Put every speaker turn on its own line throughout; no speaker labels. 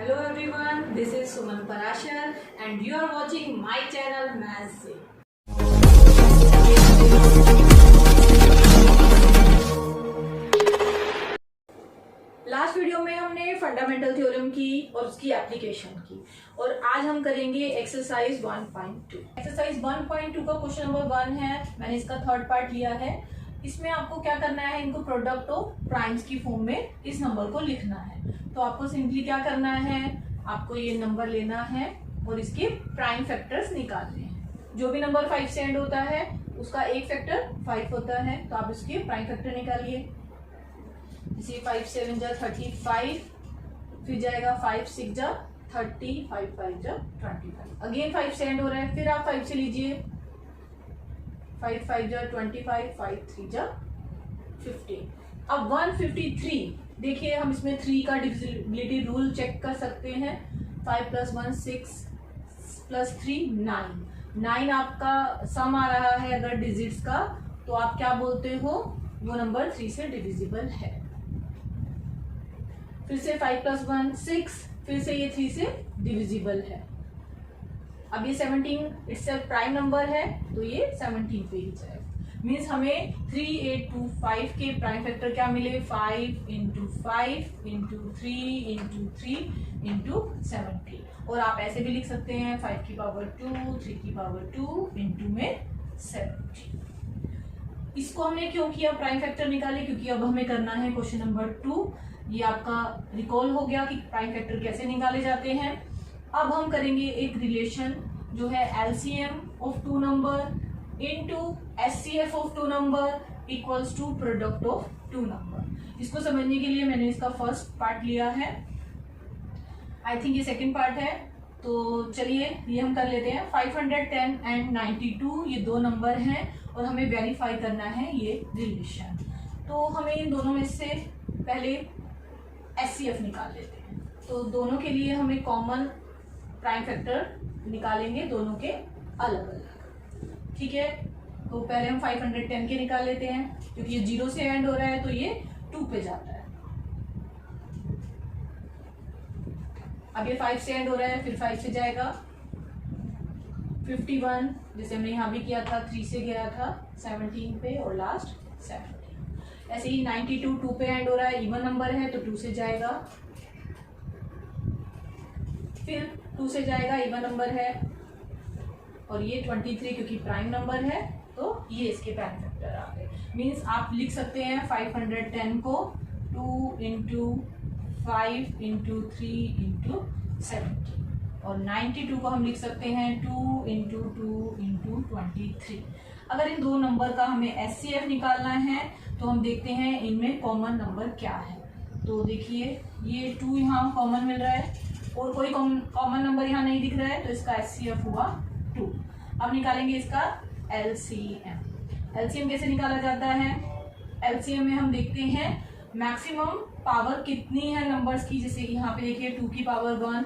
Hello everyone, this is Suman Parashar and you are watching my channel Maths से। Last video में हमने fundamental theorem की और उसकी एप्लीकेशन की और आज हम करेंगे एक्सरसाइज 1.2। एक्सरसाइज 1.2 का क्वेश्चन नंबर 1 है। मैंने इसका थर्ड पार्ट लिया है। इसमें आपको क्या करना है, इनको प्रोडक्ट ऑफ प्राइम्स की फॉर्म में इस नंबर को लिखना है। तो आपको सिंपली क्या करना है, आपको ये नंबर लेना है और इसके प्राइम फैक्टर्स निकालने हैं। जो भी नंबर 5 से एंड होता है उसका एक फैक्टर 5 होता है, तो आप इसके प्राइम फैक्टर निकालिए। जैसे 5 7 जा 35, फिर जाएगा 5 6 जा 30, 5 5 जा 25। अगेन 5 से एंड हो रहा है, फिर आप 5 से लीजिए। 5 5 जा 25, 5 3 जा 15। अब 153, देखिए हम इसमें 3 का डिविजिबिलिटी रूल चेक कर सकते हैं। 5 + 1 6 + 3 9। 9 आपका सम आ रहा है अगर डिजिट्स का, तो आप क्या बोलते हो, वो नंबर 3 से डिविजिबल है। फिर से 5 + 1 6, फिर से ये 3 से डिविजिबल है। अब ये 17 इट्सेल्फ प्राइम नंबर है, तो ये 17 पे ही जाएगा। मीन्स हमें 3 8 2 5 के प्राइम फैक्टर क्या मिले, 5 × 5 × 3 × 3 × 17। और आप ऐसे भी लिख सकते हैं 5 की पावर 2 3 की पावर 2 × में 17। इसको हमने क्यों किया, प्राइम फैक्टर निकाले, क्योंकि अब हमें करना है क्वेश्चन नंबर 2। ये आपका रिकॉल हो गया कि प्राइम फैक्टर कैसे निकाले जाते हैं। अब हम करेंगे एक रिलेशन जो है LCM of 2 number into HCF of 2 number equals to product of 2 number. इसको समझने के लिए मैंने इसका फर्स्ट पार्ट लिया है, आई थिंक ये सेकंड पार्ट है। तो चलिए ये हम कर लेते हैं। 510 एंड 92 ये 2 नंबर हैं और हमें वेरीफाई करना है ये रिलेशन। तो हमें इन दोनों में से पहले एचसीएफ निकाल लेते हैं। तो दोनों के लिए हमें कॉमन प्राइम फैक्टर निकालेंगे, दोनों के अलग अलग, ठीक है। तो पहले हम 510 के निकाल लेते हैं, क्योंकि ये 0 से एंड हो रहा है तो ये 2 पे जाता है। अब ये 5 से एंड हो रहा है, फिर 5 से जाएगा 51, जैसे हमने यहाँ भी किया था, 3 से गया था 17 पे और लास्ट 17। ऐसे ही 92 2 पे एंड हो रहा है, इवन नंबर है तो 2 से जाएगा, फिर 2 से जाएगा, इवन नंबर है। और ये 23 क्योंकि प्राइम नंबर है तो ये इसके प्राइम फैक्टर आ गए। मीन्स आप लिख सकते हैं 510 को 2 × 5 × 3 × 17 और 92 को हम लिख सकते हैं 2 × 2 × 23। अगर इन 2 नंबर का हमें एचसीएफ निकालना है तो हम देखते हैं इनमें कॉमन नंबर क्या है। तो देखिए ये 2 यहाँ कॉमन मिल रहा है और कोई कॉमन नंबर यहाँ नहीं दिख रहा है, तो इसका एचसीएफ हुआ 2। अब निकालेंगे इसका एलसीएम। एलसीएम कैसे निकाला जाता है, एलसीएम में हम देखते हैं मैक्सिमम पावर कितनी है नंबर्स की। जैसे यहाँ पे देखिए 2 की पावर 1,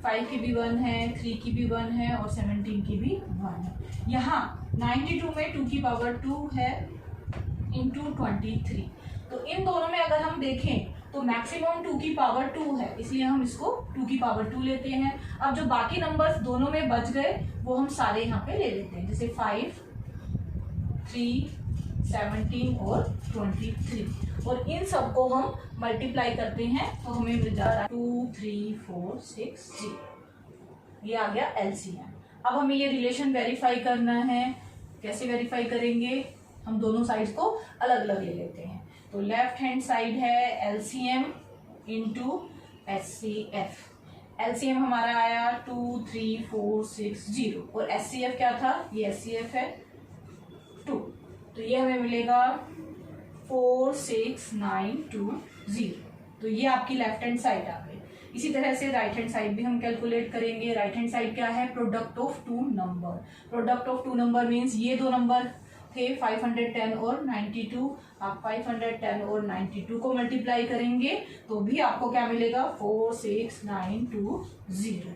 5 की भी 1 है, 3 की भी 1 है और 17 की भी 1 है। यहाँ 92 में 2 की पावर 2 है इंटू 23। तो इन दोनों में अगर हम देखें तो मैक्सिमम 2 की पावर 2 है, इसलिए हम इसको 2 की पावर 2 लेते हैं। अब जो बाकी नंबर्स दोनों में बच गए वो हम सारे यहाँ पे ले लेते हैं, जैसे 5 3 17 और 23। और इन सबको हम मल्टीप्लाई करते हैं तो हमें मिल जा रहा है 2 3 4 6 0। ये आ गया एलसीएम। अब हमें ये रिलेशन वेरीफाई करना है। कैसे वेरीफाई करेंगे, हम दोनों साइड्स को अलग अलग ले लेते हैं। तो लेफ्ट हैंड साइड है एलसीएम इंटू एचसीएफ। एलसीएम हमारा आया 2 3 4 6 0 और एचसीएफ क्या था, ये एचसीएफ है 2, तो ये हमें मिलेगा 4 6 9 2 0। तो ये आपकी लेफ्ट हैंड साइड आ गई। इसी तरह से राइट हैंड साइड भी हम कैलकुलेट करेंगे। राइट हैंड साइड क्या है, product of 2 number. Product of 2 number means ये 2 नंबर थे 510 और 92। आप 510 और 92 को मल्टीप्लाई करेंगे तो भी आपको क्या मिलेगा, 4 6 9 2 0।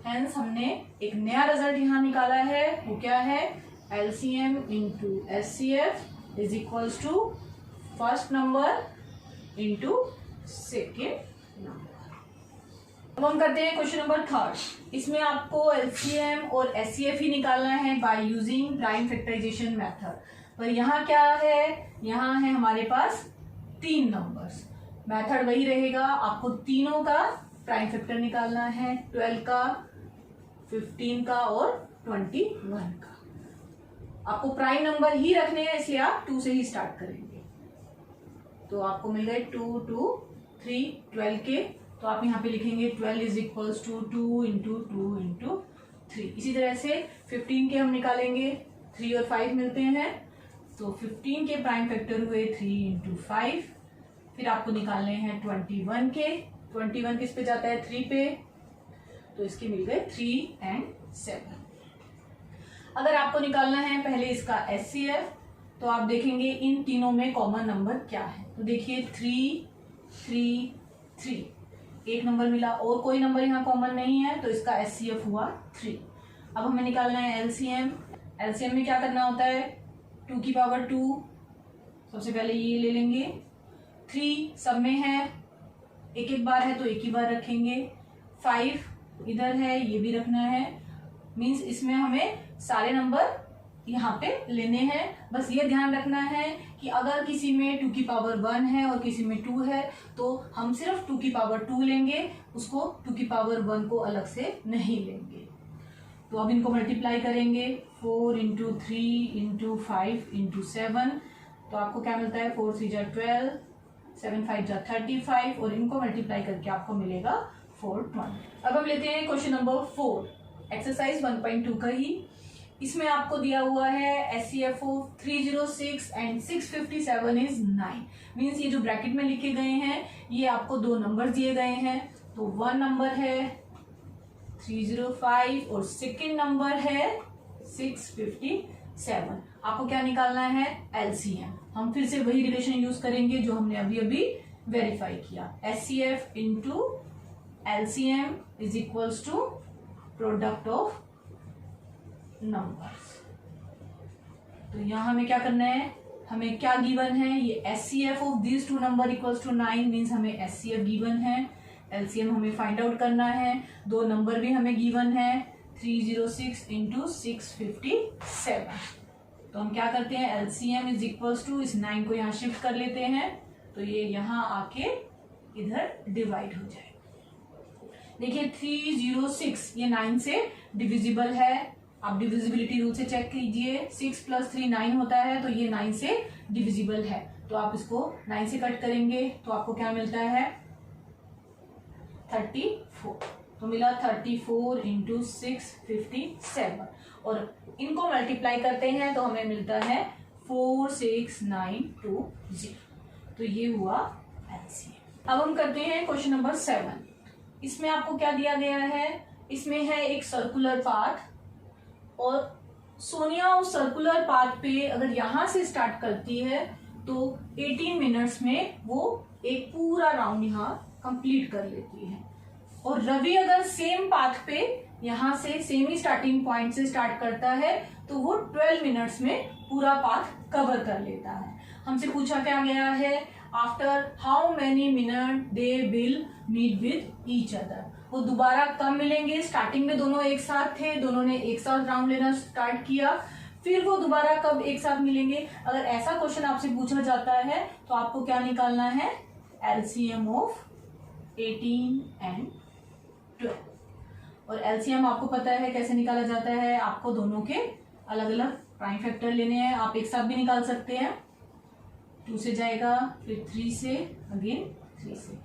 हेंस हमने एक नया रिजल्ट यहाँ निकाला है, वो क्या है, LCM into HCF is equals to first number into second number. अब हम करते हैं क्वेश्चन नंबर 3। इसमें आपको एलसीएम और एचसीएफ ही निकालना है by using prime factorization method. पर यहाँ क्या है, यहाँ है हमारे पास 3 नंबर्स। मेथड वही रहेगा, आपको तीनों का प्राइम फैक्टर निकालना है, 12 का, 15 का और 21 का। आपको प्राइम नंबर ही रखने हैं, इसलिए आप 2 से ही स्टार्ट करेंगे। तो आपको मिल गए 2, 2, 3, 12 के। तो आप यहाँ पे लिखेंगे 12 is equals to 2 into 2 into 3। इसी तरह से 15 के हम निकालेंगे, 3 और 5 मिलते हैं, तो 15 के प्राइम फैक्टर हुए 3 इंटू 5। फिर आपको निकालने हैं 21 के। 21 किस पे जाता है, 3 पे, तो इसके मिल गए 3 and 7। अगर आपको निकालना है पहले इसका एचसीएफ, तो आप देखेंगे इन तीनों में कॉमन नंबर क्या है। तो देखिए 3, 3, 3, एक नंबर मिला, और कोई नंबर यहाँ कॉमन नहीं है, तो इसका एचसीएफ हुआ 3। अब हमें निकालना है एलसीएम। एलसीएम में क्या करना होता है, 2 की पावर 2, सबसे पहले ये ले लेंगे, 3 सब में है, एक एक बार है तो एक ही बार रखेंगे, 5 इधर है, ये भी रखना है। मीन्स इसमें हमें सारे नंबर यहाँ पे लेने हैं। बस ये ध्यान रखना है कि अगर किसी में 2 की पावर 1 है और किसी में 2 है, तो हम सिर्फ 2 की पावर 2 लेंगे, उसको 2 की पावर 1 को अलग से नहीं लेंगे। तो अब इनको मल्टीप्लाई करेंगे, 4 इंटू 3 इंटू 5 इंटू 7, तो आपको क्या मिलता है, 4 3 जा 12, 7 5 जा 35, और इनको मल्टीप्लाई करके आपको मिलेगा 420। अब हम लेते हैं क्वेश्चन नंबर 4, एक्सरसाइज 1.2 का ही। इसमें आपको दिया हुआ है HCF of 306 and 657 is 9। Means ये जो ब्रैकेट में लिखे गए हैं, ये आपको 2 नंबर दिए गए हैं। तो 1 नंबर है 305 और सेकेंड नंबर है 657। आपको क्या निकालना है, एलसीएम। हम फिर से वही रिलेशन यूज करेंगे जो हमने अभी अभी वेरीफाई किया, HCF into LCM is equals to product of numbers. तो यहां हमें क्या करना है, हमें क्या गिवन है, ये HCF of this 2 number equals to 9, means हमें एचसीएफ गिवन है। एलसीएम हमें फाइंड आउट करना है, 2 नंबर भी हमें गिवन है, 306 इंटू 657। तो हम क्या करते हैं, एलसीएम इज इक्वल्स टू, इस 9 को यहाँ शिफ्ट कर लेते हैं, तो ये यहाँ आके इधर डिवाइड हो जाए। देखिए 306 ये 9 से डिविजिबल है, आप डिविजिबिलिटी रूल से चेक कीजिए, 6 + 3 9 होता है, तो ये 9 से डिविजिबल है। तो आप इसको 9 से कट करेंगे तो आपको क्या मिलता है, 34। तो मिला 34 इंटू 657, और इनको मल्टीप्लाई करते हैं तो हमें मिलता है 46920। तो ये हुआ एलसीएम। अब हम करते हैं क्वेश्चन नंबर 7। इसमें आपको क्या दिया गया है, इसमें है एक सर्कुलर पाथ, और सोनिया उस सर्कुलर पाथ पे अगर यहां से स्टार्ट करती है तो 18 मिनट्स में वो एक पूरा राउंड यहाँ कंप्लीट कर लेती है। और रवि अगर सेम पाथ पे यहां से सेम ही स्टार्टिंग पॉइंट से स्टार्ट करता है तो वो 12 मिनट्स में पूरा पाथ कवर कर लेता है। हमसे पूछा क्या गया है, after how many minute they will meet with each other. वो दोबारा कब मिलेंगे, स्टार्टिंग में दोनों एक साथ थे, दोनों ने एक साथ राउंड लेना स्टार्ट किया, फिर वो दोबारा कब एक साथ मिलेंगे। अगर ऐसा क्वेश्चन आपसे पूछा जाता है तो आपको क्या निकालना है, एलसीएम ऑफ 18 and 12। और एलसीएम आपको पता है कैसे निकाला जाता है, आपको दोनों के अलग अलग प्राइम फैक्टर लेने हैं। आप एक साथ भी निकाल सकते हैं, 2 से जाएगा, फिर 3 से, अगेन 3 से,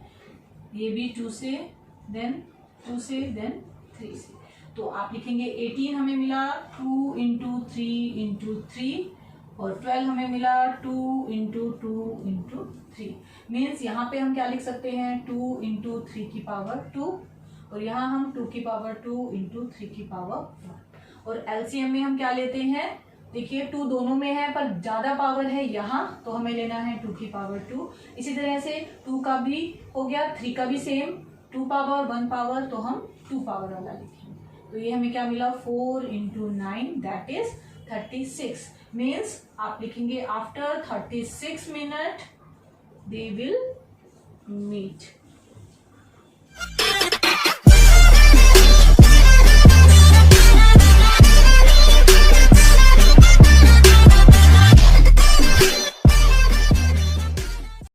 ये भी 2 से, देन 2 से, देन 3 से। तो आप लिखेंगे 18 हमें मिला 2 इंटू 3 इंटू 3, और 12 हमें मिला 2 इंटू 2 इंटू 3। मीन्स यहाँ पे हम क्या लिख सकते हैं, 2 इंटू 3 की पावर 2, और यहाँ हम 2 की पावर 2 इंटू 3 की पावर 1। और एलसीएम में हम क्या लेते हैं, देखिए 2 दोनों में है पर ज्यादा पावर है यहाँ, तो हमें लेना है 2 की पावर 2। इसी तरह से 2 का भी हो गया, 3 का भी सेम, 2 पावर 1 पावर, तो हम 2 पावर वाला लिखेंगे। तो ये हमें क्या मिला, 4 इंटू 9 दैट इज 36। मीन्स आप लिखेंगे after 36 minute they will meet.